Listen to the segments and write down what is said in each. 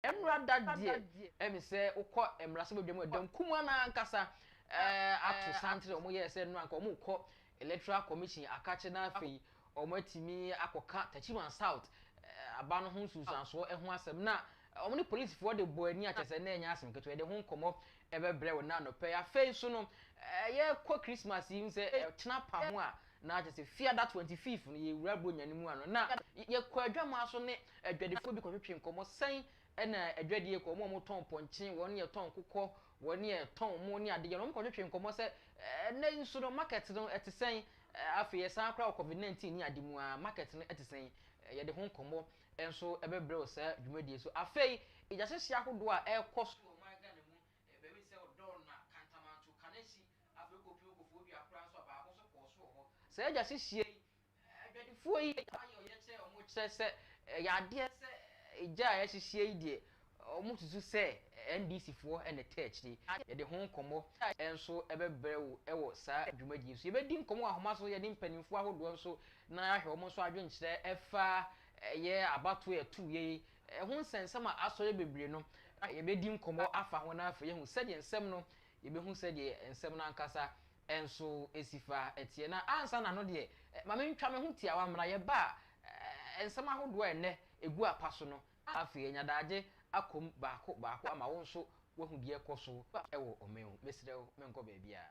emra dadie emi se ukọ emrase bedwam edam kuma na ankasa ato santre omo ye se no anka omo ukọ electoral commission akache na afei omo atimi akoka Tachiman South aba no ho susanso ho asem na omo ni police for de bo ani achese na enya asem keto de ho nkomo ebebre we na no pe afei so no ye kwa Christmas yi se tena pa ho a na achese fear that 25th no ye wura bro nyanimu ano na ye kwa adwama so ne adwadefo bi kwetwe nkomo sen ena adwadie ko mo ton ponchen won ye ton kokọ won ye ton mo ni ade ye no kwetwe nkomo se na nso no market no etesen afi ye san kra covid-19 ni ade mu a market no etesen ye de ho nkomo enso ebebre o se dwumadie so afei ijasese ahodo a ekoso o manga ne mu be mi se odon na kantamanto kanesi afei ko pio kofo bi akra so ba ko so ko so ho se ijasese adwadefo yi ayo ye che o mo che se ya de se ija ya hihie yi de omututu se NDC fo ene church ni ye de ho nkomo enso ebebre wo ewo sa dwumadi so ye bedi nkomo ahoma so ye de mpanimfo ahodo so na ahwe omo so adwenkyere efa ye abato ye tu ye ho nsensem a asore bebre no ye bedi nkomo afa ho na afa ye hu sede nsem no ye be hu sede nsem na ankasa enso esifa etie na ansa na no de ma mentwa me ho tiawa mra ye ba nsem ahodo ene egu apaso no afi enyadaje akom baako ama won so wahu die ekoso ewo omewo mesrew menko ba bia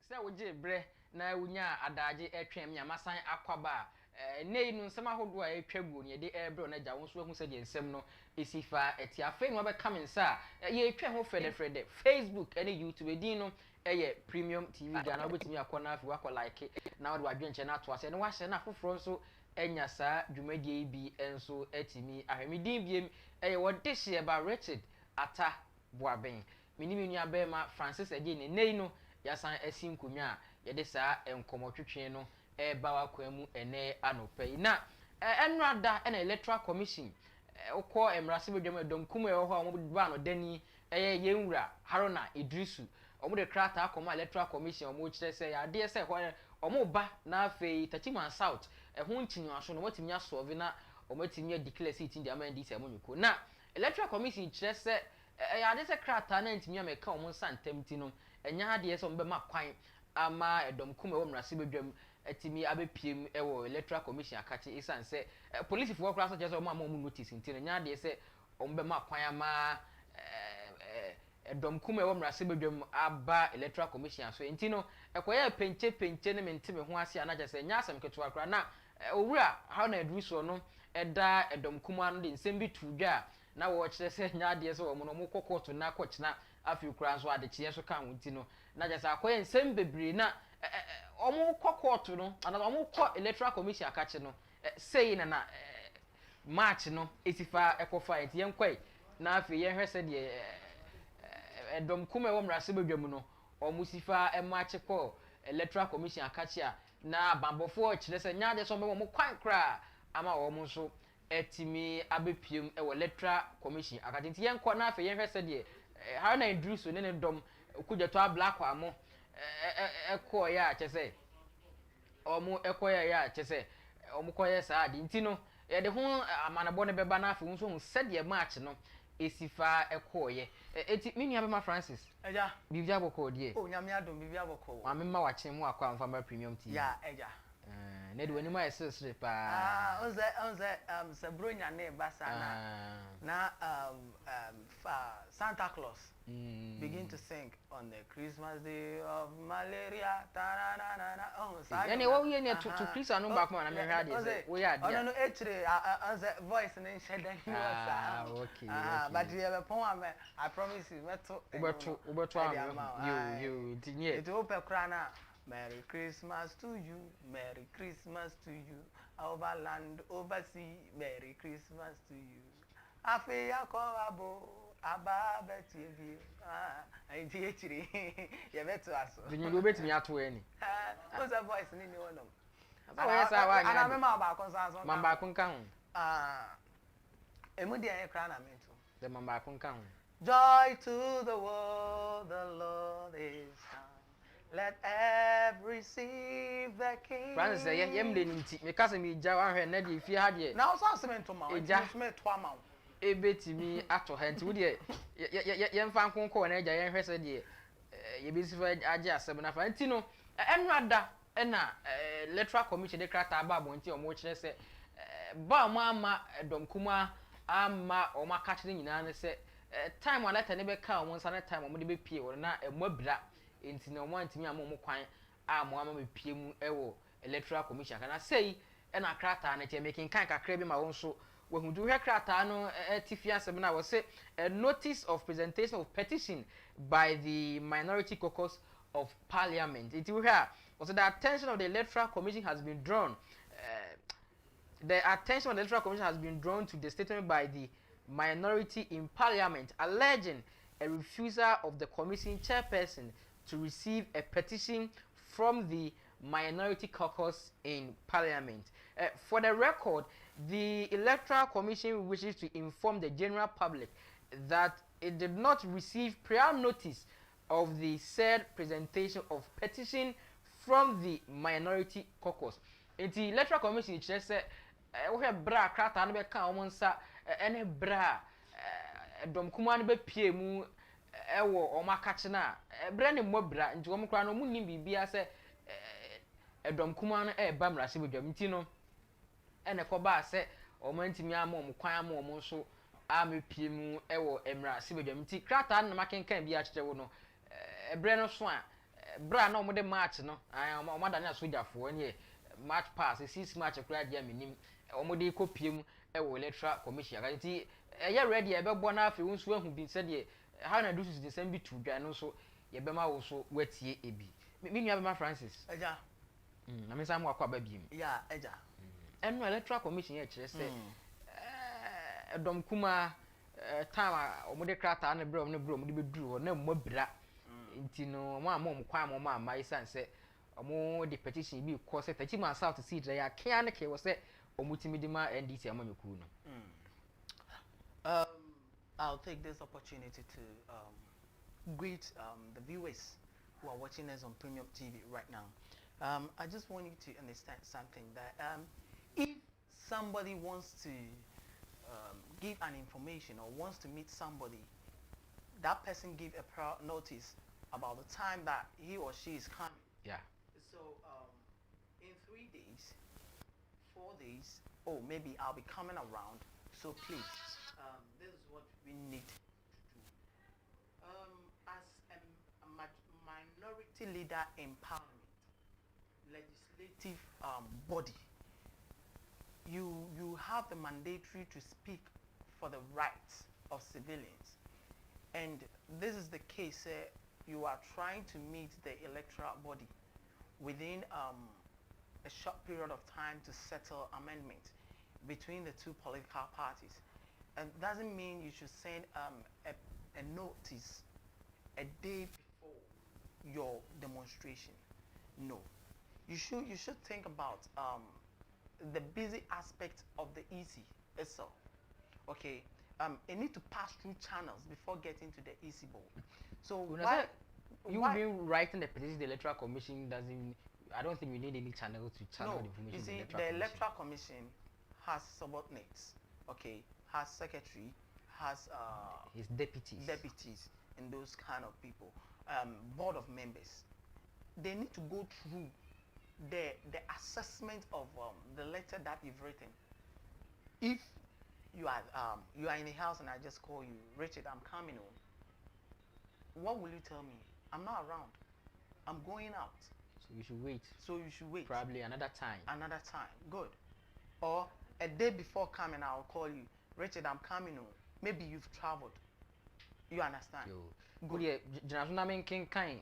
se woje bre na wunya adaje etwem nya masan akwaba nei nu nsem ahodo a etwaguo ne de ebre na ja won so hu se de nsem no esifa etiafe no be kamensa ye etwa ho frede Facebook ene YouTube edin no eye Premium TV Ghana obetimi akona afi wakọ like na wode wadwenche na to ase ne wahye na foforo nso enya saa dwumadie bi enso etimi ahwemidin biem eye wode hye ba Richard ata boaben minimi nua be ma Francis ege ne nei no yasan asim kunwa ye de saa enkomotwetwe no ba wakwan mu ene anopai na enrada ena electoral commission ukọ emrase bedwam edom kuma ho a mo ba no dani yenwura Haruna Idrisu omo de krata akoma electoral commission omo kire se ya de se ho omo ba na afei Tachiman South ho ntinyo aso no watimi asolve na omo atimi declare seat ndi amandi se mo nyuko na electoral commission kire se ya de se krata na ntimi ameka omo santem ti no enya ade ye so mbe ma kwan ama edom kuma wo mrase bedwam atimi abepiem ewo electoral commission akache isanse police fo kura so je so mo notice ntino nya ade ye se ombe ma kwan ama edom kuma wo mrase bedwam aba electoral commission aso ntino ekoye penche ne mentime ho ase ana je se nya asem keto akura na owura how na edru so no eda edom kuma no de nsem bi tudwa na wo kire se nya ade ye se wo no mo kokoto na kochina afi kura so ade chie so kan wonti no na je se akoye nsem bebre na omo kokoto no ana omo ko electoral commission akache no sei na march no esifa ekofa eti yenkwai na afi ye hwese de edom kuma wo mrase bedwam no omo sifa emache ko electoral commission akache a na bambofo kire se nya de so mo kwan kra ama omo so etimi abepiem e electoral commission akache ti yenkwa na afi ye hwese de how na Idrisu ne dom kujeto abla kwa mo ekọ ya chese omu ekọ ya chese omukoye saa di ntino ye de ho amanabo ne beba na afi nso hu sede match no esifa ekoye eti menu abema Francis eja bibia boko die oh nyame adom bibia boko wa memma wache mu akwa mfamba premium tv ya eja ne de wani ma esesere pa onze sabronya ne basana na Santa Claus begin to sing on the Christmas day of malaria oh say any wo ye ne to Chris anu back man na me hwa de say wo ya dia no etre onze voice ne shedan you okay but you have pon am I promise you meto ubeto am you tinye it open kra na Merry Christmas to you, Merry Christmas to you, over land, over sea, Merry Christmas to you. Afi yakoabo, aba betiebi. I actually, you better aso. Then you go bet me ato any. What's that voice in the one? Oh yes, I and I remember about concern. Mamba kun kan. Emu dia e kra na mento. The mamba kun kan. Joy to the world, the Lord is come. Let every receive the King. Francis say yem de nti me kase me gya wan hwe na de fie ha de. Na so asement ma o me to ama o. Ebetimi ato ha nti wo de yem fa nkonko na gya yen hwe se de ye be si fa age asem na fa nti no enwada na electoral commission de krata ba bo nti o mo kire se ba mo ama dom kuma ama o maka kire nyina ne se time one letter ne be ka o mo nsa na time o mo de be pie wo na emobra enti na omo antimi amom kwan a mo ama mepie mu ewo electoral commission kana sei na krata na che making kan kakra bi ma won so wahudu hwe krata no tifia sem na wo say a notice of presentation of petition by the minority caucus of parliament it we here was the attention of the electoral commission has been drawn to the statement by the minority in parliament alleging a refusal of the commission chairperson to receive a petition from the minority caucus in parliament. For the record, the electoral commission wishes to inform the general public that it did not receive prior notice of the said presentation of petition from the minority caucus. In the electoral commission, it says we have bra krata no be kan omonsa ene bra dom kuma no be pie mu ewo o makache na ebra ne mmobra nti wo mkra no munni bibia se edom kuma no ba mrase bedwam nti no ene ko ba se o mantimi ama o kwan ama o nso amepie mu ewo emrase bedwam nti krata na makenkan bia kyeche wo no ebre no so a bra na o de match no o mada na sojafo ne match pass 6 match kra dia menim o de kopie mu ewo electoral commission ga nti eye ready e be bo na afi nso ahu bi se de how na do to the same be to dwa no so ye be ma wo so watie ebi me nua be ma Francis eja na me sam akwa ba biem ya eja enu electoral commission ye kire se edom kuma time o de krata na bre o ne bre o de beduru ho na mmobra nti no mo amom kwa mo ma isan se omo de petition bi ko se tachi man south seat ya kia ne ke wo se omutimi di ma NDC amameku no I'll take this opportunity to greet the viewers who are watching us on Premium TV right now. I just want you to understand something that if somebody wants to give an information or wants to meet somebody, that person give a prior notice about the time that he or she is coming. Yeah. So in 3 days, 4 days, oh maybe I'll be coming around. So please, this is what we need to do. As a minority leader in parliament, legislative body, you have the mandatory to speak for the rights of civilians. And this is the case, you are trying to meet the electoral body within a short period of time to settle amendment between the two political parties. And doesn't mean you should send a notice a day before your demonstration. No. You should think about the busy aspect of the EC itself. Okay. It need to pass through channels before getting to the EC board. So you been writing the petition, the electoral commission doesn't I don't think we need any channel to channel the information. You see, the the Electoral Commission has subordinates, okay, has secretary, has his deputies, and those kind of people, board of members. They need to go through the assessment of the letter that you've written. If you are in a house and I just call you, Richard, I'm coming home, what will you tell me? I'm not around. I'm going out. So you should wait. So you should wait. Probably another time. Another time. Good. Or a day before coming, I'll call you, Richard, I'm coming home. Maybe you've traveled. You understand? Yo. Good. Yeah. General Namenkin kind.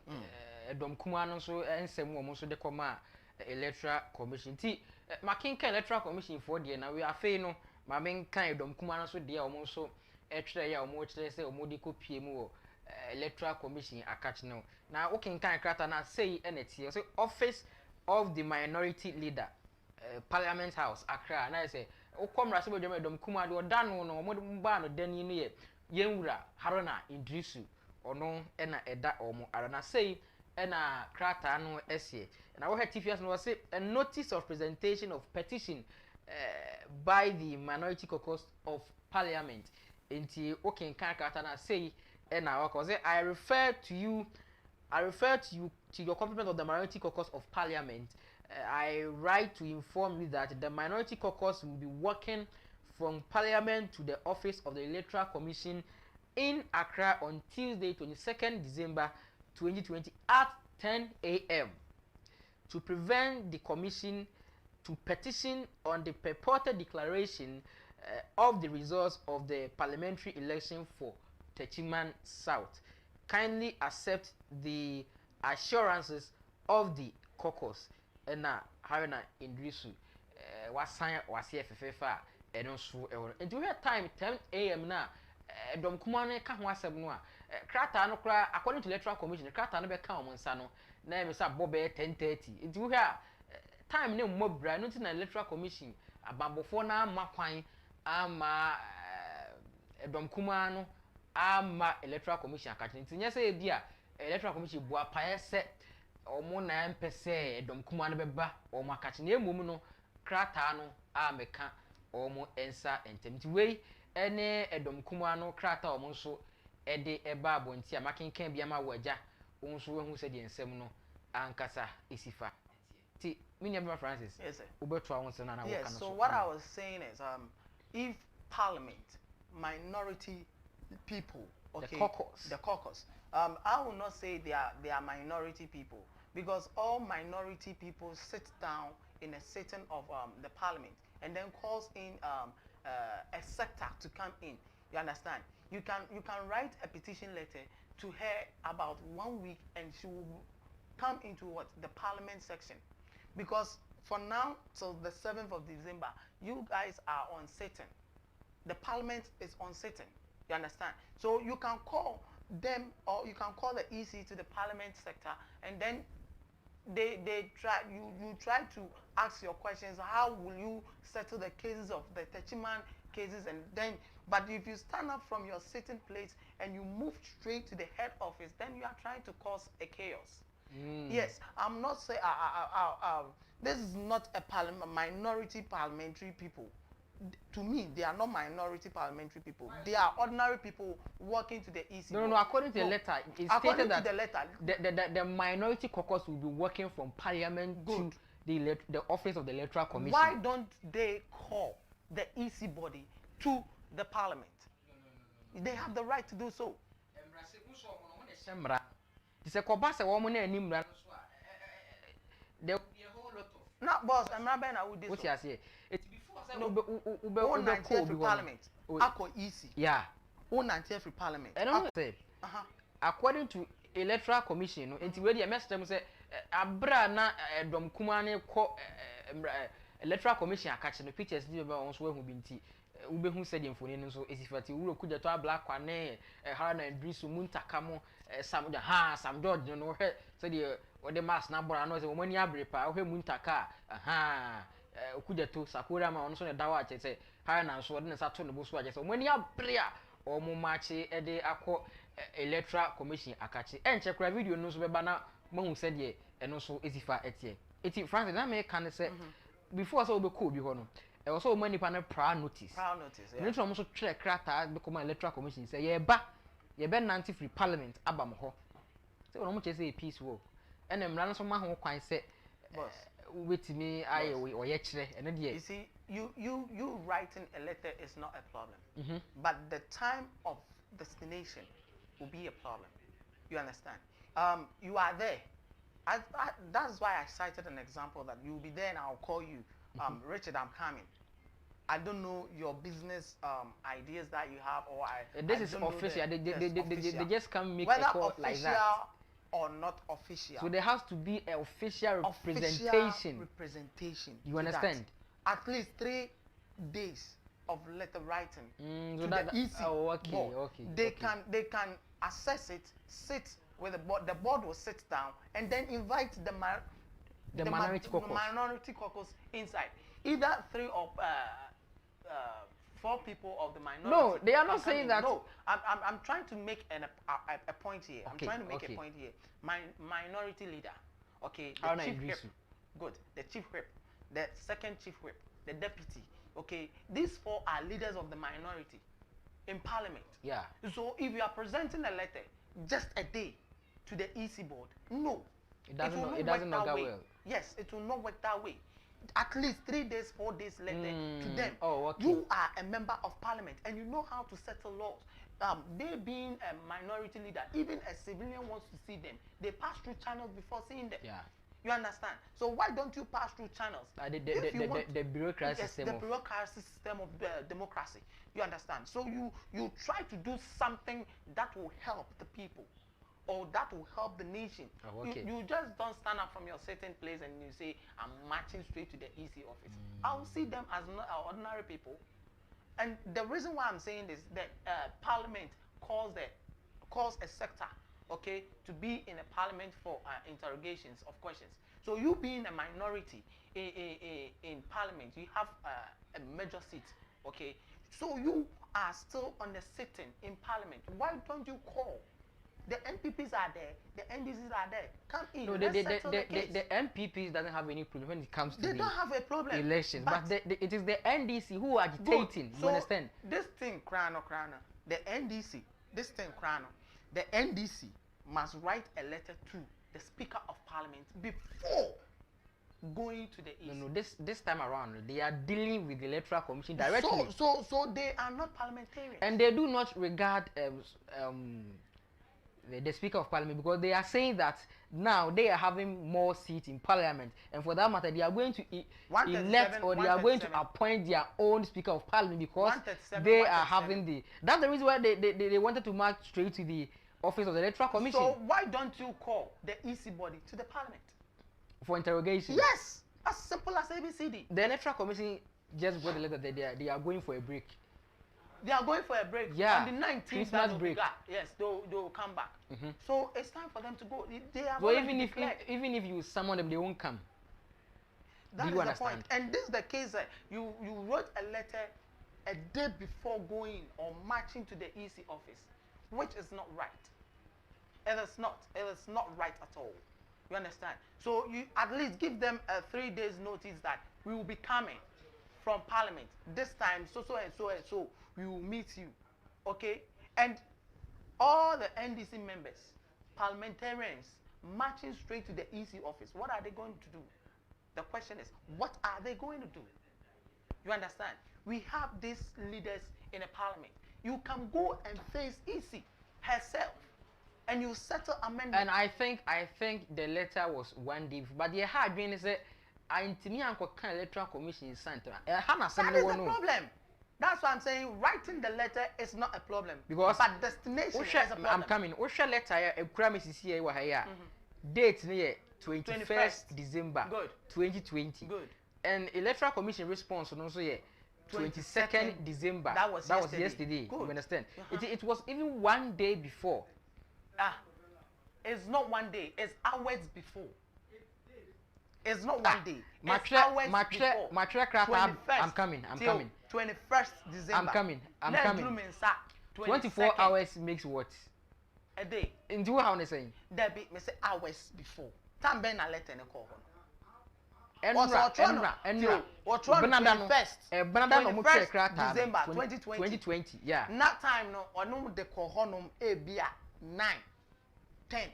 Dom Kumano so and some woman so the comma electoral commission. T. Makinka electoral commission for the now we are faino. My main kind Dom Kumano so dear almost so extra ya or say or modico PMO electoral commission a catch now. Now okay kind crata na say NT so office of the minority leader Parliament House Accra and I say o come rasibo Dom Kumano or dano no modern then you know Yenwura Harona Idrisu or no ena eda or mo arana say ena krata no essay and our TFS no say a notice of presentation of petition by the minority caucus of parliament into okay krata na say ena because I refer to you to your complement of the minority caucus of parliament. I write to inform you that the minority caucus will be working from parliament to the office of the electoral commission in Accra on Tuesday 22nd December 2020 at 10 a.m. to prevent the commission to petition on the purported declaration of the results of the parliamentary election for Techiman South. Kindly accept the assurances of the caucus. Na Haruna Indrisu wasan wase efefefa eno so e woro nti we time 10 a.m. na dom kuma no ka ho asem no a krata no kra according to electoral commission krata no be ka o nsa no na e mesa bobe 10:30 nti we time ne mo bra no nti na electoral commission abambofo na makwan ama dom kuma no ama electoral commission akache nti nya se e bia electoral commission bu apaye se omo na mpese dom kuma no beba omo akache na emum no krata no ameka omo ensa entemti wei ene edom kuma no krata omo nso ede eba abonti amakenkan bia ma waja onso wehu se de ensem no ankasa isifa ti minia Francis. Yes sir. Ubeto awon se na na yes, so what I was saying is if parliament minority people, okay, the caucus, I will not say they are minority people, because all minority people sit down in a sitting of the parliament and then calls in a sector to come in. You understand? You can write a petition letter to her about 1 week and she will come into what the parliament section, because for now till the 7th of December you guys are on sitting. The parliament is on sitting. You understand? So you can call them or you can call the EC to the parliament sector and then they try you try to ask your questions. How will you settle the cases of the Techiman cases? And then but if you stand up from your sitting place and you move straight to the head office, then you are trying to cause a chaos. Yes, I'm not saying this is not a minority parliamentary people. To me, they are not minority parliamentary people. They are ordinary people working to the EC. No. According to the letter, it stated that the minority caucus will be working from parliament to the office of the electoral commission. Why don't they call the EC body to the parliament? No. They have the right to do so. It's a cobasa woman and Nimra. There will be a whole lot of. Not boss, I'm not been with this. What you say? It's before the parliament. Ako easy. Yeah. Own free parliament. And I say, according to electoral commission, no, until where the message say, abra na dom kumane ko electoral commission catching the pictures di ba onso ehu binti ube hu said infoni no so esifati wuro kuja to black kwane Haruna Idrisu muntaka mo sam George no he said the mass na bora no say wo mani abrepa wo he muntaka okuja to sakura ma ono so ne dawa ache say Haruna so de nsa to no bo so ache say wo mani abre a omo machi e de akọ electoral commission akachi enche kra video no so beba na mahu said eno so esifa etie Iti Francis na me kan say before so be cool bi ho no e wo so many panel prior notice. Prior notice, yeah. Me try mo so twerɛ krata be come electoral commission say ye ba ye be nanti free parliament aba mo ho. Say wo mo che say peace walk. Ene mra no so ma ho kwan say Boss. Wetimi aye o ye kire ene de. You see, you writing a letter is not a problem. But the time of destination will be a problem. You understand? You are there. That's why I cited an example that you'll be there and I'll call you. Richard, I'm coming. I don't know your business ideas that you have, or This is official. They just can't make a call like that. Or not official. So there has to be an official representation. You understand? At least 3 days of letter writing so to that, the EC. Oh, okay, board. okay. They can assess it, sit with the board. The board will sit down and then invite the minority caucus inside. Either 3 or 4 people of the minority. No, they are not saying that. No, I'm trying to make a point here. Okay, I'm trying to make a point here. Minority leader, okay, the chief whip, good, the chief whip, the second chief whip, the deputy, okay. These 4 are leaders of the minority in parliament. Yeah. So if you are presenting a letter just a day to the EC board, no, it doesn't work that well. Yes, it will not work that way. At least 3 days, 4 days later to them. Oh, okay. You are a member of parliament and you know how to settle laws. They being a minority leader, even a civilian wants to see them. They pass through channels before seeing them. Yeah. You understand? So why don't you pass through channels? The bureaucracy system. The bureaucracy system of democracy. You understand? So you try to do something that will help the people, or that will help the nation. Oh, okay. You just don't stand up from your certain place and you say, I'm marching straight to the EC office. I'll see them as ordinary people. And the reason why I'm saying this, that parliament calls a sector, okay, to be in a parliament for interrogations of questions. So you being a minority in parliament, you have a major seat, okay. So you are still on the sitting in parliament. Why don't you call? The MPPs are there, the NDCs are there. Come in. No, the MPPs doesn't have any problem when it comes to they don't have a problem. Elections, but it is the NDC who are agitating. Good. You understand? This thing, Krano, the NDC, the NDC must write a letter to the Speaker of Parliament before going to the EC. No, this time around, they are dealing with the Electoral Commission directly. So they are not parliamentarians. And they do not regard the Speaker of Parliament, because they are saying that now they are having more seats in Parliament, and for that matter, they are going to elect, or they are going to appoint their own Speaker of Parliament, because they are having the. That's the reason why they wanted to march straight to the office of the Electoral Commission. So why don't you call the EC body to the Parliament for interrogation? Yes, as simple as ABCD. The Electoral Commission just got the letter that they are going for a break. They are going for a break. Yeah. On the 19th, Christmas break. Yes, they will come back. So it's time for them to go. They are so even if you summon them, they won't come. That is the point. And this is the case. You wrote a letter a day before going or marching to the EC office, which is not right. It is not. It is not right at all. You understand? So you at least give them a 3 days notice that we will be coming from Parliament this time. So and so and so. We will meet you, okay? And all the NDC members, parliamentarians, marching straight to the EC office. What are they going to do? The question is, what are they going to do? You understand? We have these leaders in a parliament. You can go and face EC herself, and you settle amendment. And I think the letter was 1 day, but the hard being is that I intimate electoral commission in Santa. That is the problem. That's why I'm saying writing the letter is not a problem. Because but destination is a problem. I'm coming. Osha letter a crime is here wahaya. Date near 21st December 2020. Good. And Electoral Commission response on also 22nd December. That was yesterday. Good. You understand? It was even 1 day before. It's not 1 day. It's hours before. It's not 1 day. It's hours before. I'm coming. 21st December. I'm coming. 24 hours makes what? A day. In 2 hours saying? There be me say hours before. Time ben a letter and call. enra what run first Benada no mo check krata December 2020 2020 yeah that time no onu de ko honum e bia 9 10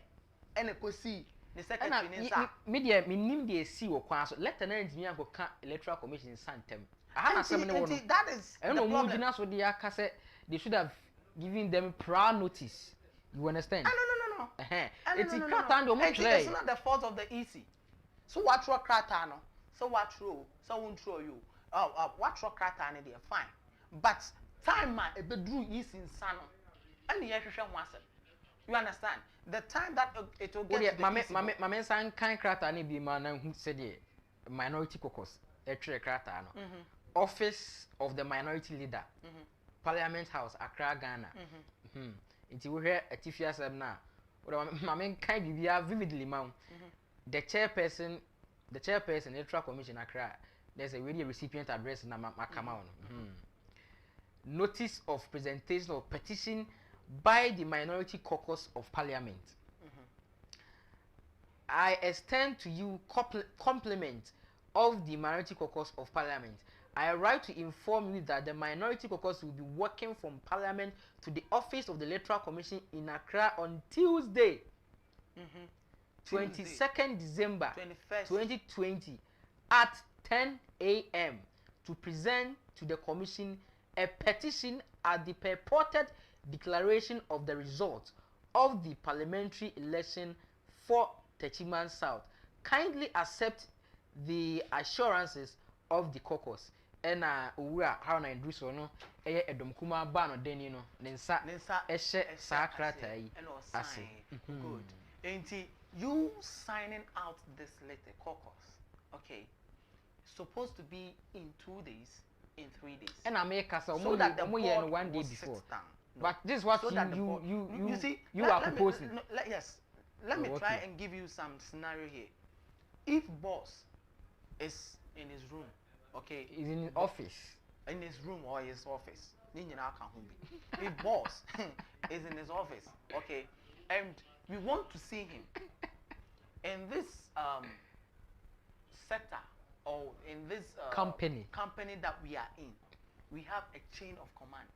ene ko see the secretary ni sa media minim de esi wo kwa so lieutenant mi anko ka electoral commission santem aha na sem ne wo no that is the problem gina so de aka say they should have given them prior notice you understand no it's krata ndo mo it's not the fault of the EC so what throw krata no so what throw so won throw you what throw krata ne dey fine but time ma e bedru EC nsa no ene ye hwehwe ho asem you understand the time that it will get to the mame san kan krata ne bi ma na hu se de minority caucus e tire krata no office of the minority leader Parliament House Accra Ghana nti wo hwe atifi asem na mame kan bibia vividly ma the chairperson electoral commission Accra there's a really recipient address na makama on notice of presentation of petition by the minority caucus of parliament I extend to you compliment of the minority caucus of parliament. I write to inform you that the minority caucus will be working from parliament to the office of the electoral commission in Accra on Tuesday 22nd December 2020 at 10 a.m. to present to the commission a petition at the purported declaration of the result of the parliamentary election for Techiman South. Kindly accept the assurances of the caucus. And owura how na do so no eye edomkuma ba no deni no nensa ehye sakrata yi ase good enti you signing out this letter caucus okay supposed to be in 2 days in 3 days and I make us so that the year 1 day before but this is what you see you are proposing yes let me try and give you some scenario here if boss is in his room okay is in his office in his room or his office if boss is in his office okay and we want to see him in this sector or in this company that we are in we have a chain of command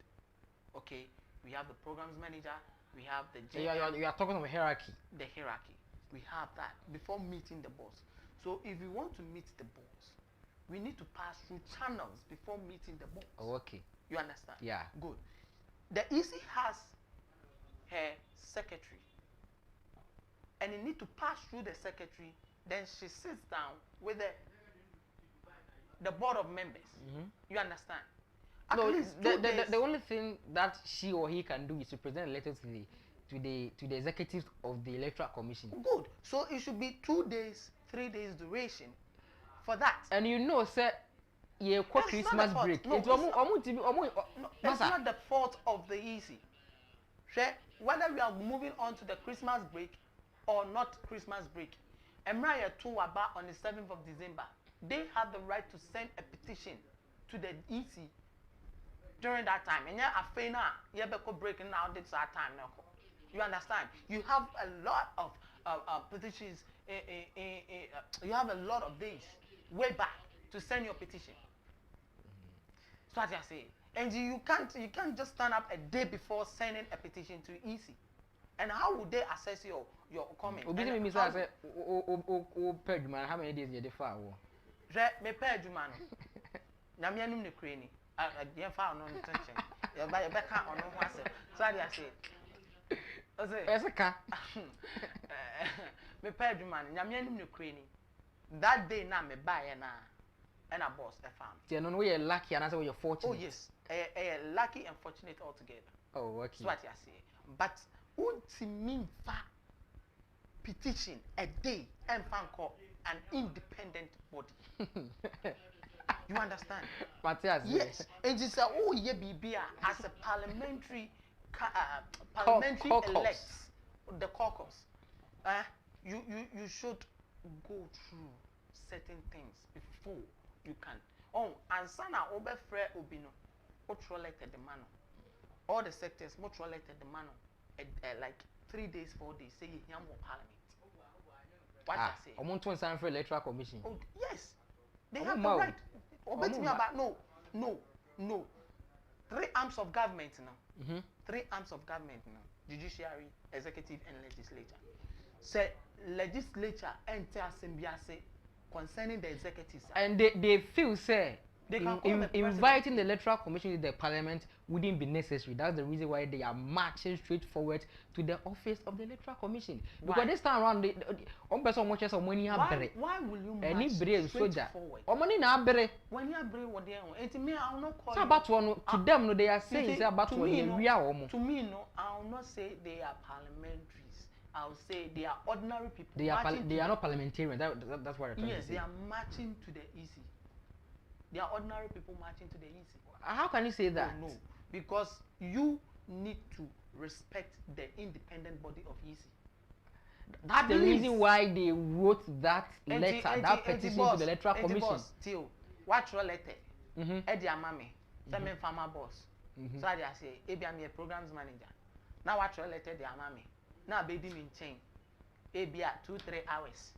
okay we have the programs manager we have the you are talking of hierarchy we have that before meeting the boss so if we want to meet the boss we need to pass through channels before meeting the boss. Oh, okay. You understand? Yeah. Good. The EC has her secretary. And you need to pass through the secretary. Then she sits down with the board of members. You understand? The only thing that she or he can do is to present a letter to the executives of the electoral commission. Good. So it should be 2 days, 3 days duration. For that. And you know, sir, Christmas break. It's not the fault of the EC. Whether we are moving on to the Christmas break or not Christmas break, Emraya Tuwaba on the 7th of December, they have the right to send a petition to the EC during that time. And yeah, breaking now this time. You understand? You have a lot of petitions. You have a lot of days way back to send your petition. So what I say, and you can't just stand up a day before sending a petition to EC. And how would they assess your comment? Obviously, me say pay man. How many days you dey far? Me pay man. Na me anum ne kure ni. Dey far no tension. You be ka ono ho asem. So what I say. Eseka. Me pay man. Na me anum ne kure ni. That day na me buy and a boss a farm. You know we are lucky and I say we are fortunate. Oh yes, lucky and fortunate altogether. Oh okay. That's what I say. But ultimate petition a day and fan call an independent body. You understand? Matthias. Yes. And you say oh yeah BBA as a parliamentary elects the caucus. You should go through certain things before you can. Oh, and sana obefre obino, elected the man. All the sectors, elected the man. Like 3 days, 4 days, say you hear more parliament. What I say? I'm on to sign for electoral commission. Oh, yes. They have the right. Obey me about no. 3 arms of government now. 3 arms of government now. Judiciary, executive, and legislature. Say legislature enter assembly concerning the executives. And they feel say inviting the electoral commission to the parliament wouldn't be necessary. That's the reason why they are marching straight forward to the office of the electoral commission. Because this time around, why will you march straight forward? When you are brave, what they are, and me, I will not call you. To them, no, they are saying about to me, no, I will not say they are parliamentaries. I'll say they are ordinary people. They are not parliamentarians. That's what I'm trying to say. Yes, they are marching to the EC. They are ordinary people marching to the EC. How can you say that? Oh, no, because you need to respect the independent body of EC. That's the reason why they wrote that letter, that petition to the electoral commission. Still, watch your letter. Eddie Amame, Semen Farmer boss. So I say, maybe I'm a programs manager. Now watch your letter, the Amame. Now baby in chain. Maybe at 2-3 hours.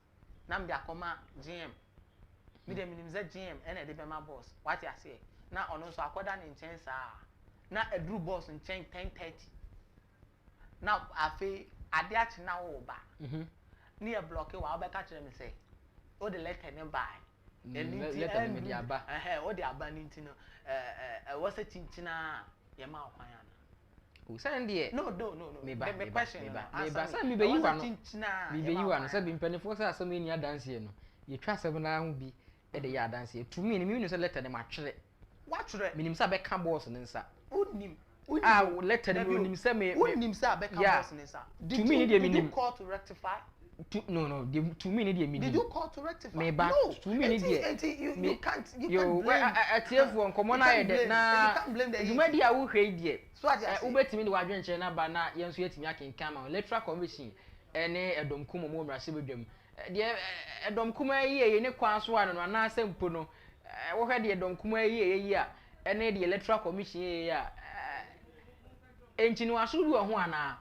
Now I'm the Akoma GM. Me dem nim za GM and e dey be my boss. What you say? Now ono so akoda in chain sa. Now a drew boss in chain 10:30. Now afi ade achi na wo ba. Ni e block wa obeka kire me say. O the letter ne buy. Letter me dia ba. O the aba ni nti no wo se chinchina ye ma okwan ya na. O say ndie. No. Me question. Me ba say me be you wan. Me be you wan say be mpanifo say asem ni adanse no. Ye twa asem na hu bi e de ya adanse. To me no say letter ne ma twere. What twere? Me nim say be ka boss ne nsa. Unim. Letter ne nim say me. Unim say be ka boss ne nsa. To me ne dey me nim. Did you call to rectify? No. To me ne dey me nim. Did you call to rectify? Me ba. No. To me ne dey. You can't blame. Atiefo nkomo na ye de na. You can't blame the Jumadi a wo hwe die. So what you say? Ubetimi de wadwen nche na ba na yenso yetimi akenkan ma electoral commission ene edomkum mo mrase bedwam de edomkum ayi ne kwan so ano na asempo no wo hwe de edomkum ayi a ene de electoral commission ayi a enchinu asuru ho ana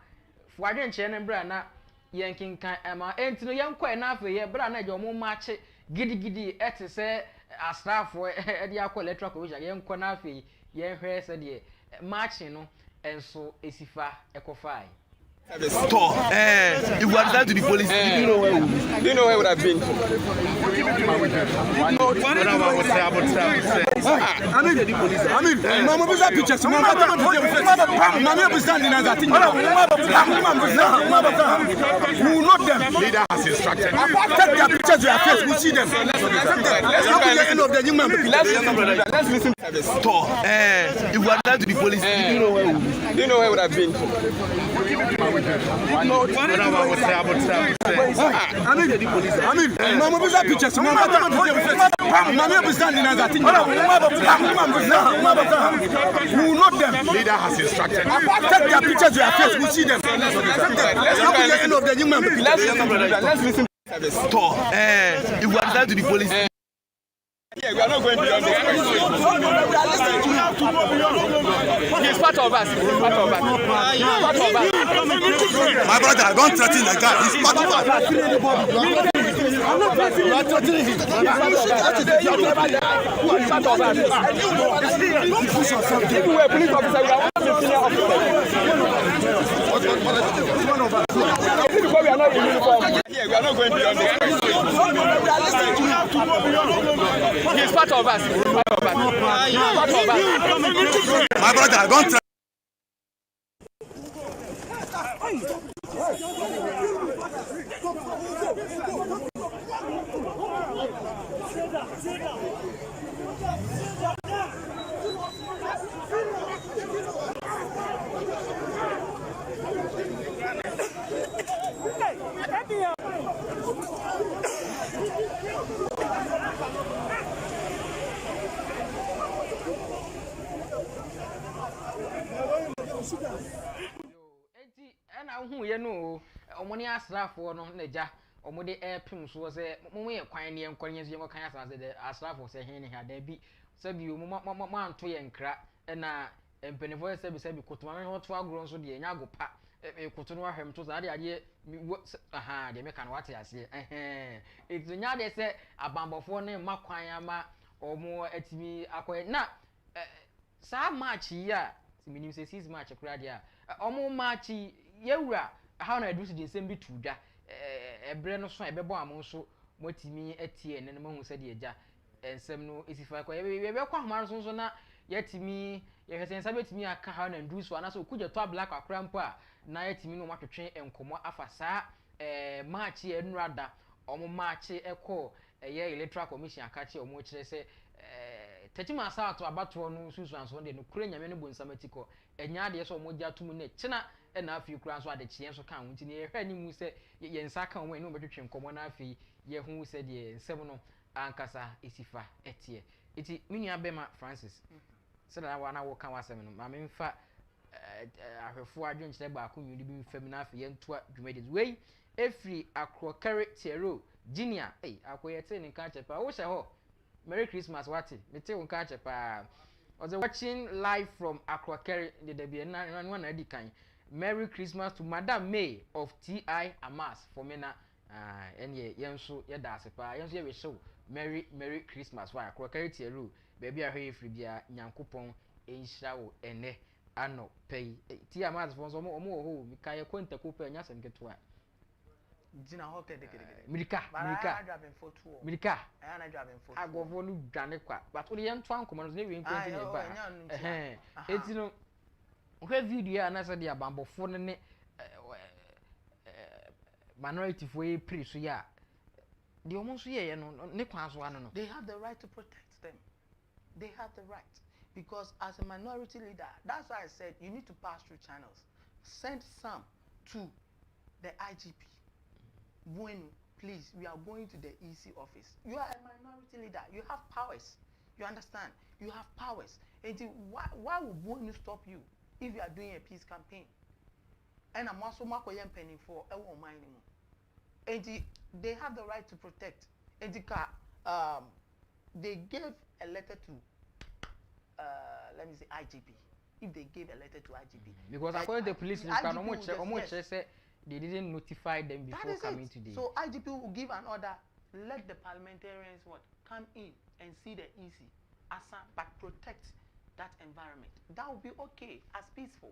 wadwen nche ne bra na yenkinkan ma entino yenkɔ na afa ye bra na je omo mache gidigidi ete se asrafo e de akɔ electoral commission yenkɔ na afa ye hwe se de marching no enso esifa ekofai. Stop. If we had that to the police, do you know where would have been? I mean, Mama was pictures. Mama was standing as a thing. We will not them. Leader has instructed. Take their pictures to your face. We see them. Let's listen. Stop. If we had that to the police, do you know where would have been? I mean, Mama was pictures. Mama was standing as a thing. We will not them. Leader has instructed. Take their pictures to your face. We see them. Let's listen. Stop. If we had that to the police. Yeah, we are not going beyond this. He's part of us. My brother, don't threaten the guy. He's part of us. I'm not threatening him. He's part of us. Don't push yourself. If we were a police officer, we are one of the senior officers. Before we are not in uniform. Yeah, we are not going beyond this. He's part of us. My brother, don't try. Ye no omoni asrafo no naja omode airpim so se mo ye kwan ne enkonye so ye kan asra se de asrafo se hen ne ha da bi se bi mo anto ye nkra na empenefo se bi kotoma me hoto agro so de nya agopa koto no ahwem to za ade aha de meka no wate ase etu nya de se abambofo ne makwan ama omo atimi akoye na sa match yi a minim se 6 match kura de a omo match yewura how na do de nsem bi tuda ebre no so ebebo amo so motimi atie ne no mahu se de eja ensem no esifa kwa ye be kwa homa so na yetimi ye hwese nsa betimi aka how na do so anaso kugye to black akura mpo a na yetimi no matwetwe enkomo afasa match ye nrada omo match ekọ ye electoral commission akache omo kire se techima sa ato abato no susu anso de no kure nyame no bonsamatiko enya de so omo gya tumu ne china na afi kura so ade chien so kan wonti ne ye hwa ni mu se ye nsa kan omo no betwetwe enkomo na afi ye hu se de nsem no ankasa esifa etie iti minua bema Francis se da wa na wo kan wasem no ma memfa ahwefo adwenkyere ba ko nwudi bi mfam na afi ye ntoa dwumadi wei efri akrokare tiero junior akoyete ni kan chepa wo hye ho Merry Christmas wati mete wo kan chepa was watching live from akrokare de bia na na di kan Merry Christmas to Madam May of TI Amas for me na enye yenso ye da asepa yenso ye we show Merry Christmas wa akrokare tiero baby ahwe efri bia nyankopon enhyira wo ene ano pay TI Amas for so mo ho mi kai kwenta ko pay nya sem keto Jina ho kede Mirika ana driving for agofo no dwane kwa but we yen to ankoma no ne we nkwenti ne ba eti no hwe video ana se de abambofo ne minority for e pri so ya de omo so ye no ne kwa so ano no they have the right to protect them. They have the right because as a minority leader, that's why I said you need to pass through channels. Send some to the IGP. Bueno, please, we are going to the EC office. You are a minority leader. You have powers. You understand? You have powers. And why would Bueno stop you if you are doing a peace campaign? And I'm also penning for a woman. And they have the right to protect. And they gave a letter to, let me say, IGP. If they gave a letter to IGP. Because according to the police, they didn't notify them before coming today. So IGP will give an order, let the parliamentarians come in and see the EC, but protect that environment. That would be okay, as peaceful.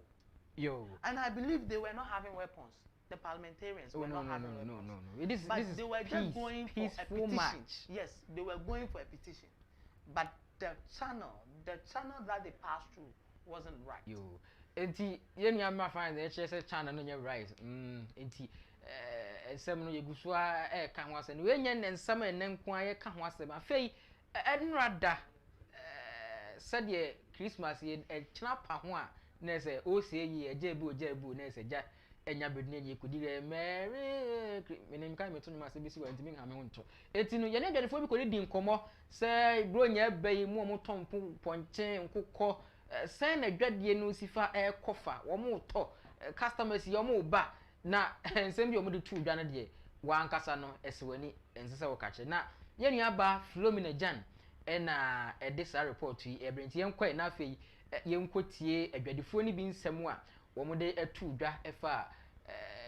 Yo. And I believe they were not having weapons. The parliamentarians were not having weapons. No. This they were just going for a petition. Match. Yes, they were going for a petition. But the channel that they passed through wasn't right. Yo. Enti yenu ama find the HS channel no nya right. Enti ensem no yegusu a ka ho asem. We nya nsem enenko a ye ka ho asem. Afei enrada said ye Christmas ye china pa ho a na se o se yi ejebu na se ja enya bedune ye kudire Merry menim kan meto nyuma se bisi wa ntimi ha me ho nto. Enti no ye ne dwadefo bi ko di nkomo se bro nya bayi mu o tompo ponche nkokọ sen na dwadie no sifa kofa wo mo to customers yo mo ba na nsem bi o mo de tu dwa na de wa ankasa no esewani ensese wo kache na ye nua ba Flomina Jan na this report yi ebrenti yenkwa na afei yenkotie adwadifo ni bi nsem a wo mo de atu dwa efa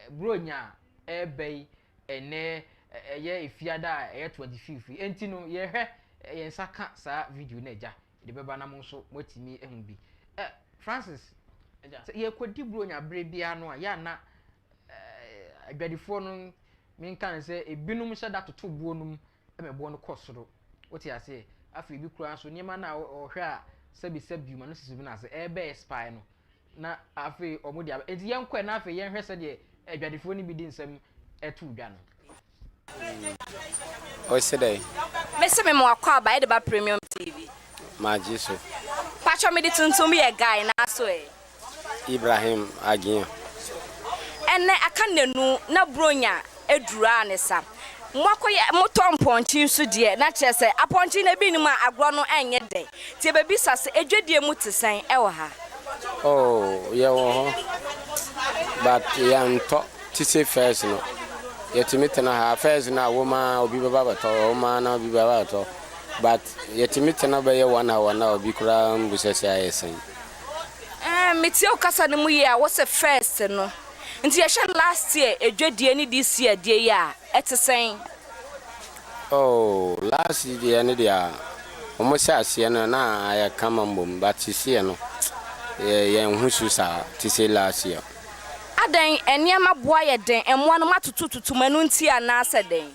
bronya ebei ene ye efiada 25 enti no ye hwe yensaka sa video na eja de beba na mo so motimi ehun bi Francis ye kwodi bronya bre bia no a ya na adwadifo no min kan se ebinum hye da toto buo num emebo no kosoro woti ase afi bi kura so niema na ohwe a sabi ma no sisi bi na ase ebe spy no na afi omodi aba enti yenkwa na afi yenhwe se de adwadifo ni bi di nsem etu dwa no o se dai mese me mo akwa ba de ba premium TV maji so pacho me di tuntum ye guy na so Ibrahim Agin enne aka nenu na bronya edura ne sa mwakoye motomponchi nso de na kyerese aponchi na bi ni ma agro no enye den tie bebi sase edwedie mu tesen ewo ha oh ye wo ho but yanto tise first no yetimite na ha first na woma obi baba bato woma na obi baba bato but yetimite na be ye 1 hour na obi kura mbusese ayesen meti o kasa ne mu ye a wo se first no nti ye last year edwadie ni this year die ya etesen. Oh, last year ni dia almost asiye no na aya kama mbom but siye no ye nhusu sa tise last year. Adan eniema boa ye den emwa no matutututu manu nti anase den.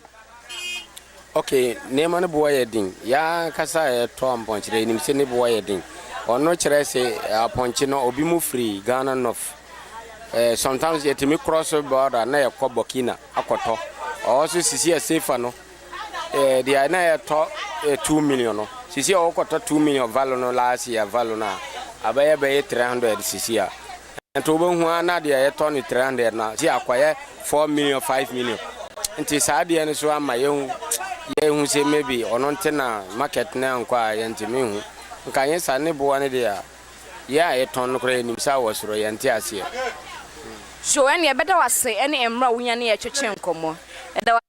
Okay, nema no boa ye din ya kasa ye to amponchire nim se ne boa ye din ono kire se aponchi no obi mu free Ghana North. Sometimes yet me cross border na ye ko Burkina akoto also sisi ye safe no the na ye to 2 million no sisi o koto 2 million value no last year value na abaye be 300 sisi a ento bo hu na de ye to ni 300 na si akwaye 4 million 5 million nti saa de ne so ama ye hu se maybe ono ntena market na nkwa ye ntimi hu nka ye sa ne bo ne de ya ye ton no kra nim sa wo soro ye nti ase. So any e beda wase any emra wunya ne ye twetwe nkomo eda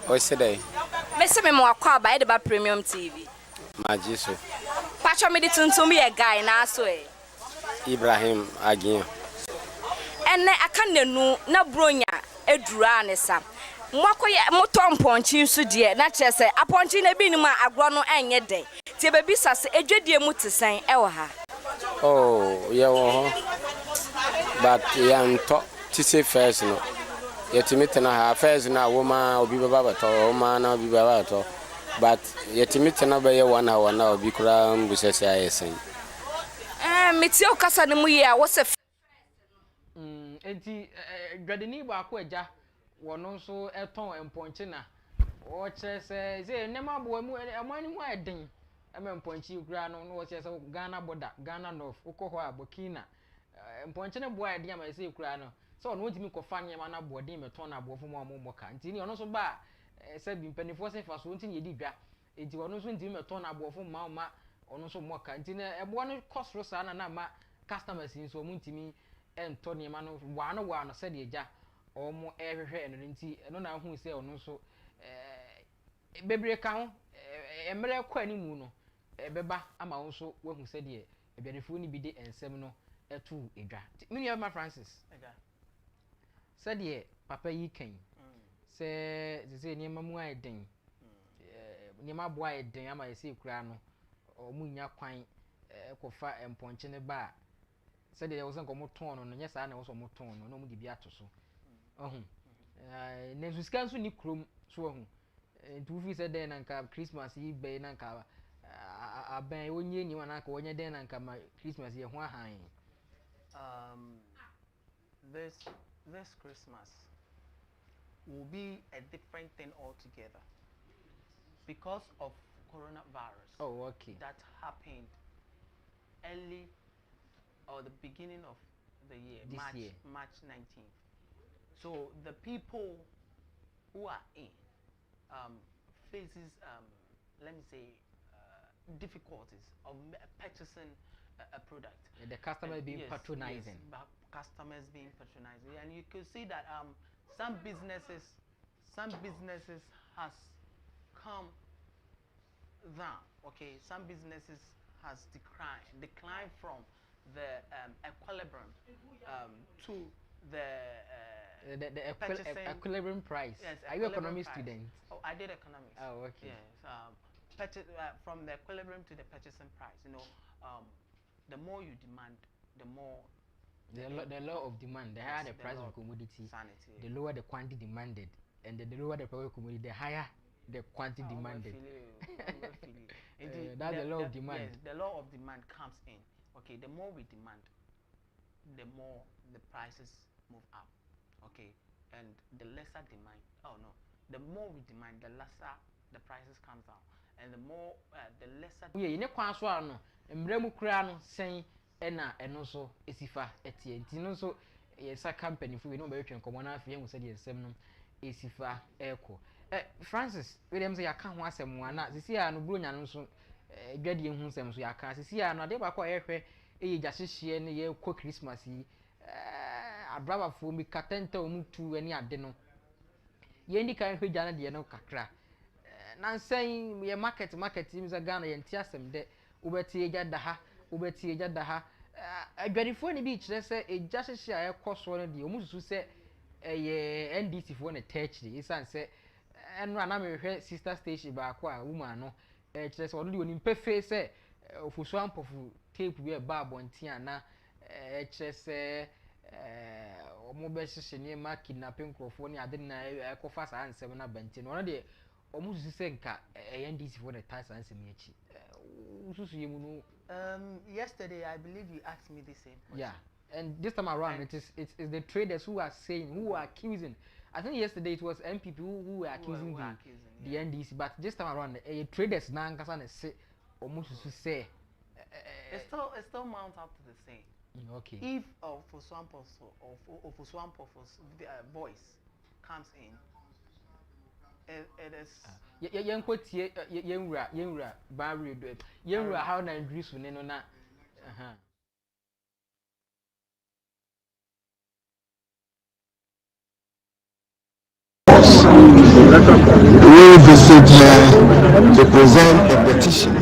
o se dey mese me mo akwa aba e de ba Premium TV majiso pacho me di tuntum ye guy na so Ibrahim Agin enne aka nenu na bronya edura ne sa mwakoye motomponchi nso de na kyese aponchi na bi ni ma agro no enye den tie bebi sase edwadie mu tesen e wo ha. Oh ye wo ho but yan to tise first no yetimi na ha first na woman obi baba to woman na obi baba to but yetimi na be ye 1 hour na obi kura mbusese ayesen metio kasa ne mu ye a wo se enti dwadeni ba ko agya wono nso eton emponchi na o kyerese ze nema bo mu amani hu eden emponchi kura no wo kyerese Ghana border Ghana North ukoho Burkina emponchi ne bo eden ama se kura no so no ntimi kofa nyema na boarding meton na abofo mu amomoka nti ni ono so ba se bi mpanifo se fa so nti ye di dwa enti ono so ntimi meton na abofo ma ono so moka nti na ebo no cost ro sa na ma customers nso mu ntimi ento nyema no wa no se de eja omo ehwehwe eno nti eno na hu se ono so bebre ka ho emre kwa ni mu no beba ama wo so wa hu se de ebianefo ni bi de ensem no etu edwa mini ma Francis se de papa yi kan se niema mu aiden niema bo aiden ama se kura no omu nya kwan kofa emponche ne ba se de wo se nkomo ton no nya sa na wo so mo ton no no mu di bi atoso ohun ne susika nso ni krom so ohun ntu fi se de na nka Christmas yi be na nka aban onye ni wana ka onye de na nka ma Christmas ye ho ahan this Christmas will be a different thing altogether because of coronavirus. Oh, okay. That happened early or the beginning of the year, March 19th. So the people who are in faces, let me say, difficulties of purchasing a product. The customer being patronizing. Yes, customers being patronizing, and you can see that some businesses has come down. Okay, some businesses has declined from the equilibrium to the equilibrium price. Yes, are you an economics student? Oh, I did economics. Oh, okay. Yes, from the equilibrium to the purchasing price. You know, the more you demand, the more the law of demand. The higher the price of commodity, the lower the quantity demanded, and the lower the price of commodity, the higher the quantity demanded. That's the law of demand. Yes, the law of demand comes in. Okay, the more we demand, the more the prices move up. Okay, and the lesser demand. Oh no, the more we demand, the lesser the prices comes down, and the more the lesser. Yeah, you know, kwanswa no. Mremu kura no sen ena eno so esifa etie nti no so yesa company fu we no be twen komo na afie hu se de ensem no esifa eko Francis William say yaka ho asem ana sisi ya no bronya no so dwade hu nsem so yaka sisi ya no ade ba kwa ehwe eyi gyahyehyie ne ye ko Christmas yi abraba fu mi katenta o mutu ani ade no ye ndi kan hwe gya na de no kakra na nsen ye market mi za Ghana ye ntia asem de ubeti eja daha adwanifo ne bi kyerɛ sɛ egya hyehye a ɛkɔ so no deɛ ɔmo susu sɛ ɛyɛ NDC fo ne tɛkyiri esan sɛ ɛno a na mehwɛ sister station baako a woman no kyerɛ sɛ ɔno deɛ onim pefe sɛ ofusu ampɔfo tape bi ɛba abɔnten a na kyerɛ sɛ ɔmo bɛhyehyɛ nneɛma kidnapping nkurɔfoɔ ne ade na ɛkɔfa saa nsɛm no abɛnten no ɔno deɛ ɔmo susu sɛ nka ɛyɛ NDC fo ne taa saa nsɛm yi akyi susu yɛ mu no. Yesterday, I believe you asked me the same question. Yeah, and this time around, it's the traders who are saying, who are accusing. I think yesterday it was MPP who were accusing the NDC, but this time around, traders now can say almost to say. It still mounts up to the same. Okay. If for some voice comes in, it is. Yenra barrier yenra how na Greece ne no na we visit her to present a petition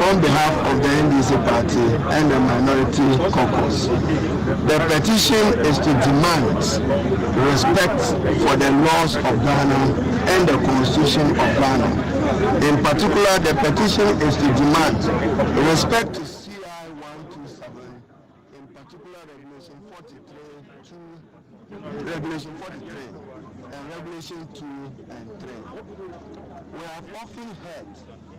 on behalf of the NDC party and the minority caucus. The petition is to demand respect for the laws of Ghana and the constitution of Ghana. In particular, the petition is to demand respect to CI 127, in particular Regulation 43, Regulation 43, and Regulation 2 and 3. We have often heard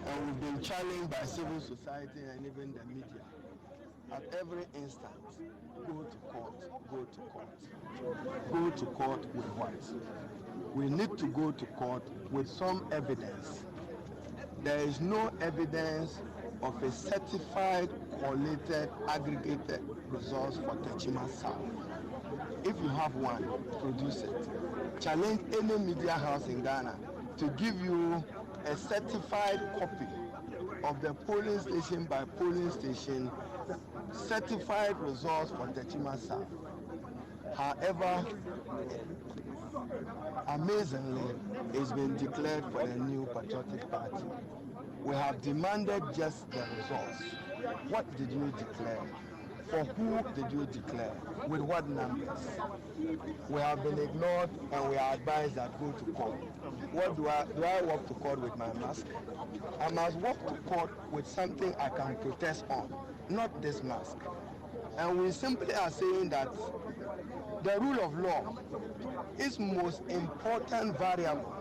and we've been challenged by civil society and even the media at every instant. Go to court, go to court. Go to court with what? We need to go to court with some evidence. There is no evidence of a certified, collated, aggregated results for Techima South. If you have one, produce it. Challenge any media house in Ghana to give you a certified copy of the polling station by polling station certified results for Techima South. However, amazingly, it's been declared for the new patriotic party. We have demanded just the results. What did you declare? For who did you declare? With what numbers? We have been ignored and we are advised that go to court. What do I walk to court with my mask? I must walk to court with something I can protest on, not this mask. And we simply are saying that the rule of law is most important variable.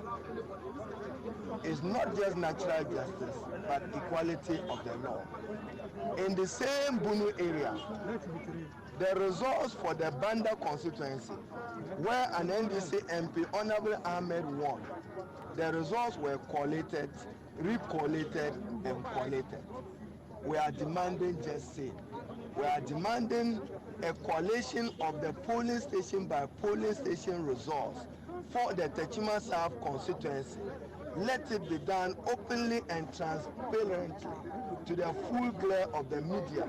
Is not just natural justice, but equality of the law. In the same Bunu area, the results for the Banda constituency, where an NDC MP, Honorable Ahmed, won, the results were collated, recollated, and collated. We are demanding just say. We are demanding a collation of the polling station by polling station results for the Techima South constituency. Let it be done openly and transparently to the full glare of the media,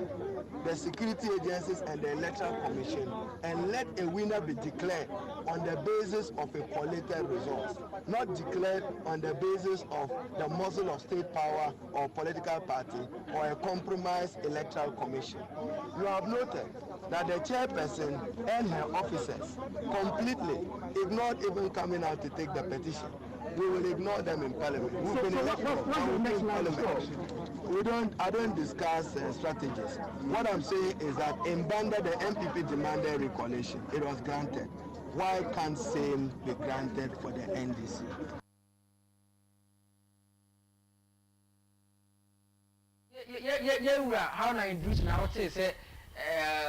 the security agencies and the electoral commission, and let a winner be declared on the basis of a collated results, not declared on the basis of the muscle of state power or political party or a compromised electoral commission. You have noted that the chairperson and her officers completely ignored even coming out to take the petition. We will ignore them in Parliament. We've been elected in Parliament. I don't discuss strategies. What I'm saying is that in Banda, the MPP demanded recollation. It was granted. Why can't same be granted for the NDC? How na introduce now say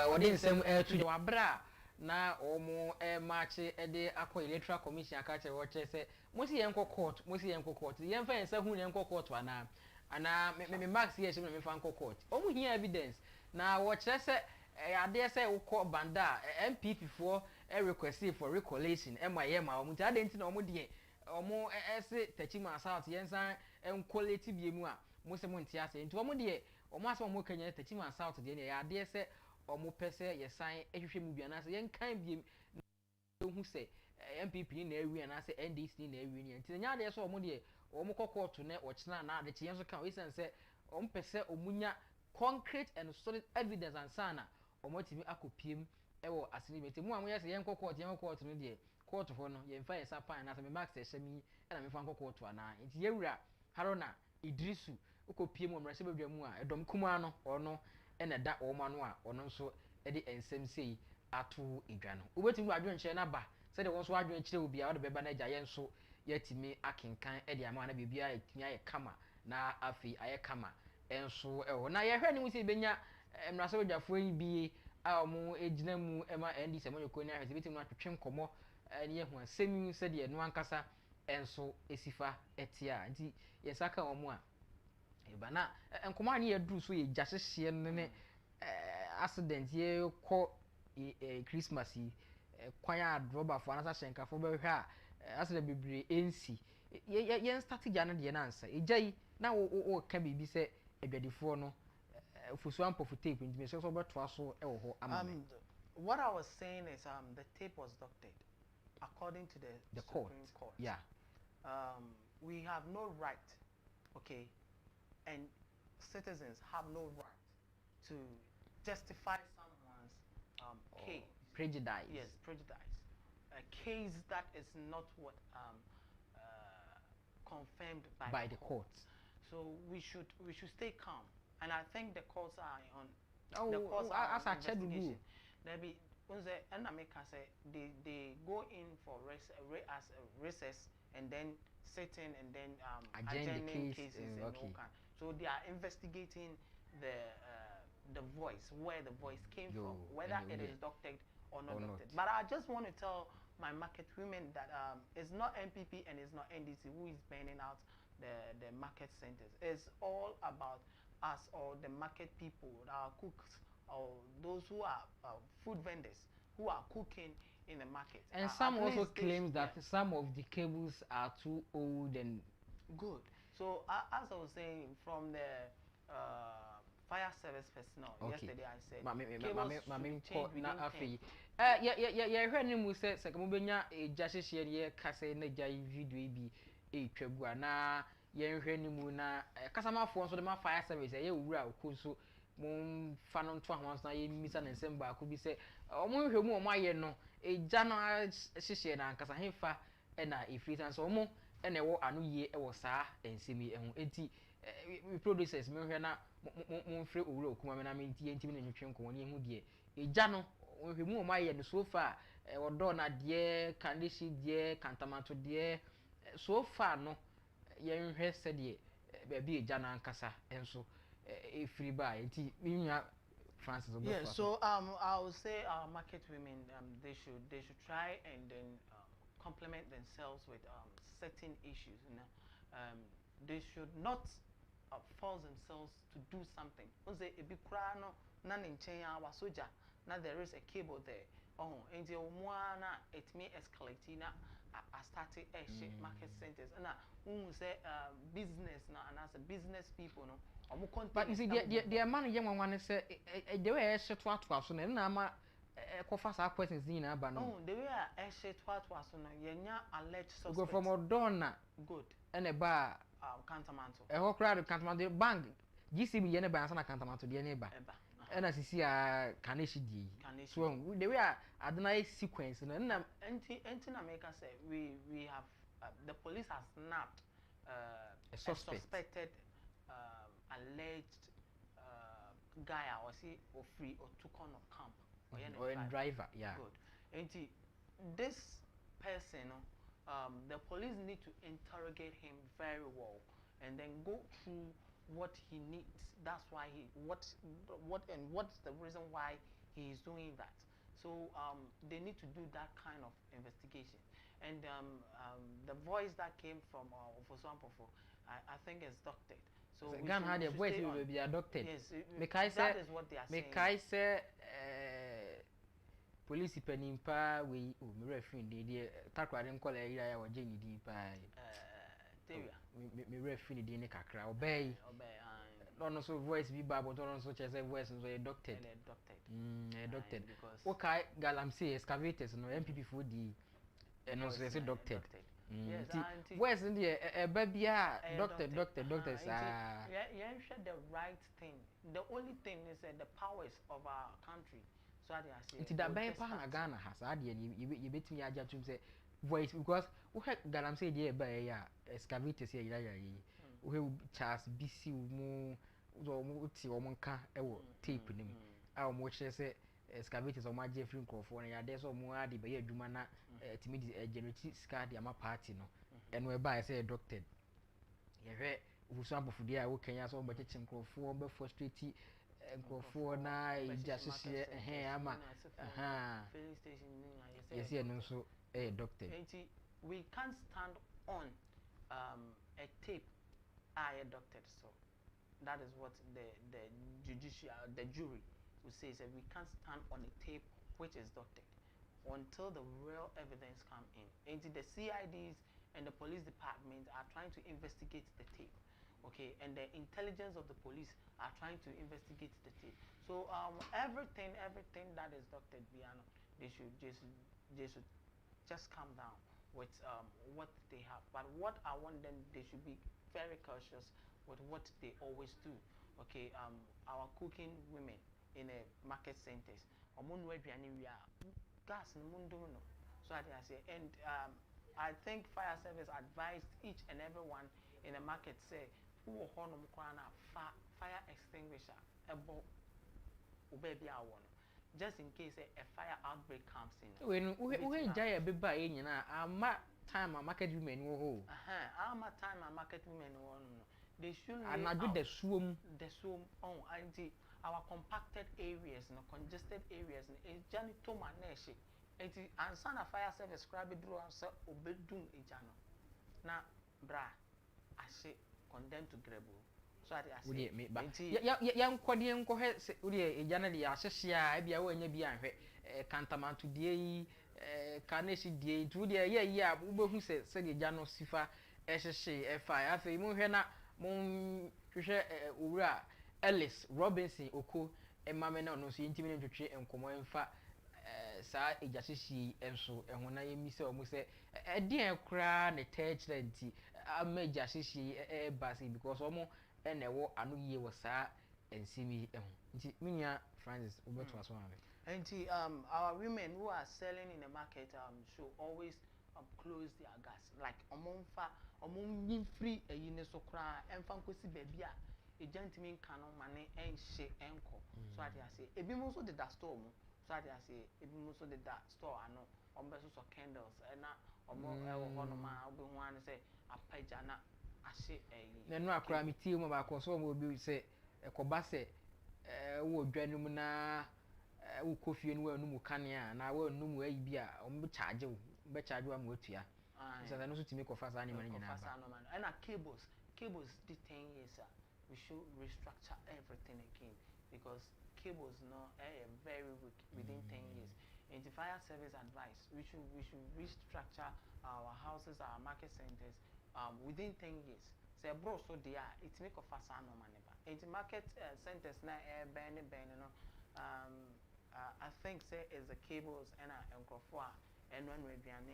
what didn't say to the Wabra. Na omo march de akọ electoral commission aka che wo che se mo si yenko court yen fa yensa hu yenko court ana me max here she me fa nko court omo hia evidence na wo che se ade se wo ko banda MPP for request for recollation ma omo ti ade nti na omo de omo se Techima South yensa enkoleti biemu a mo se mo nti ase nti omo de omo ase omo kanya Techima South de ne ya ade se omo pese yesan ehwehwe mu bia na se yen kan biem hu se MPP na awi na se NDC na awi ni nti nya de so omo de omo kokoto na ochina na ade yen so kan we sen se omo pese omunya concrete and solid evidence and sana omotimi akopiem ewo asini bete mu amoye se yen court no de court ho no yen fa yesa pan na se me max ehye na me fa court ana nti yewura harona idrisu okopiem omrase bedwa mu a edom kuma no ono ene da oma no a ono nso de ensem sei ato edwa no obetimi adwen hye na ba se de won so adwen kire obi a wo de beba na agya yen so yetimi akenkan de ama na bibia etimi aye kama na afi aye kama enso ewo na ye hwe ni mu se benya emrase bedwafo yi bi a omo ejina mu ema ndi se monyo ko ni ahwe se betimi atwetwe nkomo ne yehu asemi se de no ankasa enso esifa etia nti yesaka omo a eba na nkomo ani yeduru so ye gyahyehyɛ ne accident ye ko Christmas yi kwan a droba fo anasa hyenkafo bɛhwɛ a accident bebre ensi ye start gya no de na ansa egya na wo ka bibi sɛ adwadifo no fusu ampofo tape ntimi so beto aso ɛwɔ ho ama what I was saying is the tape was doctored according to the Supreme Court. Yeah. We have no right, okay, and citizens have no right to justify someone's case. Prejudice. Yes, prejudice. A case that is not what confirmed by the courts. So we should stay calm, and I think the courts are on. The courts are on investigation. Maybe they go in for recess and then sitting and then adjourning cases and all kind. So they are investigating the voice, where the voice came from, whether it is doctored or not doctored. But I just want to tell my market women that it's not MPP and it's not NDC who is burning out the market centers. It's all about us, or the market people, our cooks, or those who are food vendors who are cooking in the market. And some also claim that some of the cables are too old and good. So as I was saying, from the fire service personnel, yesterday I said yeah hwe ni mu se mo benya eja hyehye ye kase na ja video bi etwabu na ye hwe ni mu na kasamafo nso de ma fire service ye wura okunso mo fa no nto ahwan so na ye misa na nsem ba ko bi se omo hwe mu omo aye no eja no hyehye na nkasa hefa na efiri so omo na ewo anu ye ewo saa ensemi ehu enti producers me hwe na mo mfre owura okuma me na me ntie ntimi na nwetwe nko woni ehu de eja no hwe mu omo aye no so far odo na de kandishi de kantamanto de so far no ye nhwe se de ba bi eja na nkasa enso efiri ba enti minwa Francis Obefa. Yeah, so I would say our market women they should try and then complement themselves with certain issues, you know. They should not force themselves to do something. Once a big cry no na nchen ya wa soja na there is a cable there. Oh, and the one it may escalate na I started market centers. And now say business now and as a business people no. But you see the man young one say the way shit to so na ma kofa sa questions ni na ba no. Oh, the way shit to so no yenya alleged suspect. Go from Odonna. Good. And a bar Cantamanto. A whole crowd of Cantamanto bank. GCB yene ba na Cantamanto de neighbor. And as you see Kanishi D. So the way I don't sequence and na make us say we have the police has snapped a suspected alleged guy or see or free or took on a camp or a driver. Yeah. Good. And this person, the police need to interrogate him very well and then go through what he needs. That's why what's the reason why he is doing that. So they need to do that kind of investigation. And the voice that came from I think is doctored. So Gan had a voice will be adopted. Yes, that is what they are saying. Mekai say police penimpa we me referee dey takwa dem call area ya waje ni din pa me referee dey ne kakra obey no so voice bi ba but no so chese voice so adopted adopted okay galam say excavators no MPP for the no so say adopted Yes, auntie. Where's in the baby? Doctor, sir. Yeah, the right thing. The only thing is the powers of our country. So I say. It's that bay pan a Ghana has idea. You bet me. I just say voice because we had Galam say, dear, by excavators here. We Charles BC mu or monka tape in him. Our watches say excavators on my Jeffrey Crawford, and there's all more added by a Jumana to me a genetic scar, the party, no, and whereby I say doctor. Yeah, who some of the I can so much in Crawford, but for street and Crawford now, just here, ama, filling station. Yes, yeah, no, so a doctor. We can't stand on a tape. A doctor, so that is what the jury will say. Is that we can't stand on a tape which is doctored until the real evidence come in. And the CIDs and the police department are trying to investigate the tape, okay, and the intelligence of the police are trying to investigate the tape. So everything that is doctored, they should just calm down with what they have. But what I want them, they should be very cautious with what they always do. Okay, our cooking women in a market centers, gas no. So I say, and I think fire service advised each and everyone in the market say, who fire extinguisher, just in case a fire outbreak comes in. When we jaya be by in time a market women who time a market women they should and I do the swim our compacted areas and congested areas and journey to my nation. And son of fire service crab draw and so obedum a jano. Now, bra, I say condemned to grebu. So I say, me, but young Quadian cohes, a janely assessia, be away behind Cantaman to the Carnation D. To the yeah, who said the Jano Sifa, SSC, F.I. I Mohena, Mon Ura, Ellis, Robinson, Oko, and Mamma no see intimate to trade and come in fact. Sa ejasisi enso ehuna yemi se omo se e den kra ne touch renti am ejasisi basi because omo na wo anu ye wo sa ensimi ehun nti minia Francis obeto aso ame nti our women who are selling in the market should always close their gas like omo yin free eyine so kra emfa nkosi bebia ejantimi kan no mane enhye enko so ade ase ebi mo so de da store mo so I say, if you also did that store, I know, so candles, and now, one of my one say, a pajana, I say, then no crime tea, my consumer will be say, a cobase, who gentleman, who coffee and well, no cania, and I will no way be a charge you, bet I do am with you. So I know to make a fast animal and our cables the 10 years, we should restructure everything again because. Cables no very weak within 10 years. And the fire service advice, we should restructure our houses, our market centers within 10 years. Say bro, so they are it make of fast no money. And the market centers now burn no. I think say is the cables and microphone and when we be and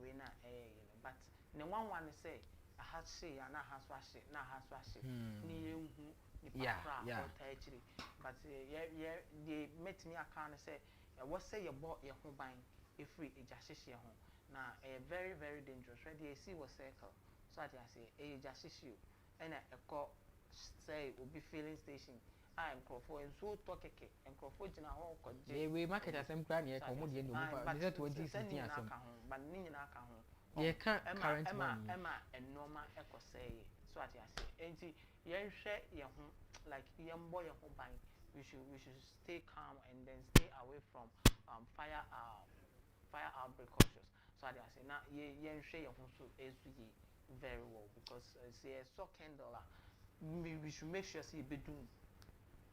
we na but the one say a has say and a has wash it, na has wash it. Yeah. But they met me a kind of say, what say you bought your home buying if we just your home. Now, very, very dangerous. Right? They see what circle. So I say, just you. And a call say, will be filling station. I am Crawford and so talk and Crawford in our home. We market as some crime here, comedian, but that's what this is. But Nina home. You can't current Emma and Norma Echo say, so I say, and see. Share your home like young boy home buying. We should stay calm and then stay away from fire outbreak cautious. So I say now share your home so very well because say so candle we should make sure see be doing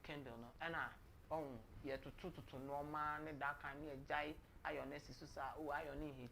candle no and to normal that kind of jai iron is so iron heat